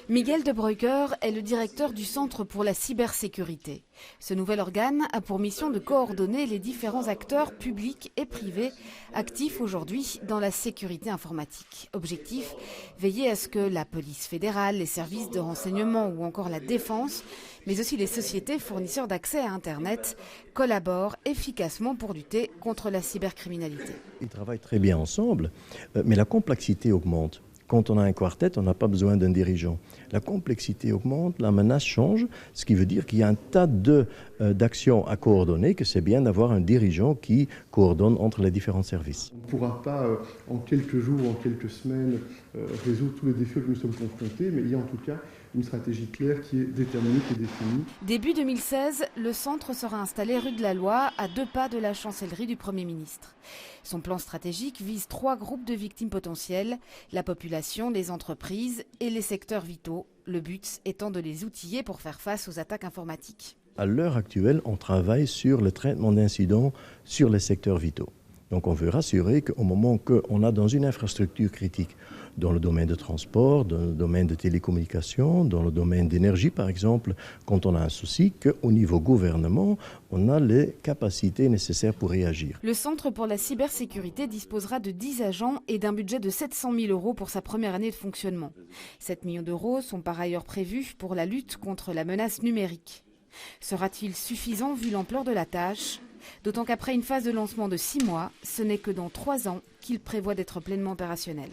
Miguel de Breuker est le directeur du Centre pour la cybersécurité. Ce nouvel organe a pour mission de coordonner les différents acteurs publics et privés actifs aujourd'hui dans la sécurité informatique. Objectif, veiller à ce que la police fédérale, les services de renseignement ou encore la défense, mais aussi les sociétés fournisseurs d'accès à Internet, collaborent efficacement pour lutter contre la cybercriminalité. Ils travaillent très bien ensemble, mais la complexité augmente. Quand on a un quartet, on n'a pas besoin d'un dirigeant. La complexité augmente, la menace change, ce qui veut dire qu'il y a un tas d'actions à coordonner, que c'est bien d'avoir un dirigeant qui coordonne entre les différents services. On ne pourra pas, en quelques jours, en quelques semaines, résoudre tous les défis que nous sommes confrontés, mais il y a en tout cas une stratégie claire qui est déterminée, qui est définie. Début 2016, le centre sera installé rue de la Loi, à 2 pas de la chancellerie du Premier ministre. Son plan stratégique vise 3 groupes de victimes potentielles, la population, les entreprises et les secteurs vitaux, le but étant de les outiller pour faire face aux attaques informatiques. À l'heure actuelle, on travaille sur le traitement d'incidents sur les secteurs vitaux. Donc on veut rassurer qu'au moment qu'on a dans une infrastructure critique, dans le domaine de transport, dans le domaine de télécommunications, dans le domaine d'énergie par exemple, quand on a un souci, qu'au niveau gouvernement, on a les capacités nécessaires pour réagir. Le Centre pour la cybersécurité disposera de 10 agents et d'un budget de 700 000 € pour sa première année de fonctionnement. 7 millions d'euros sont par ailleurs prévus pour la lutte contre la menace numérique. Sera-t-il suffisant vu l'ampleur de la tâche ? D'autant qu'après une phase de lancement de 6 mois, ce n'est que dans 3 ans qu'il prévoit d'être pleinement opérationnel.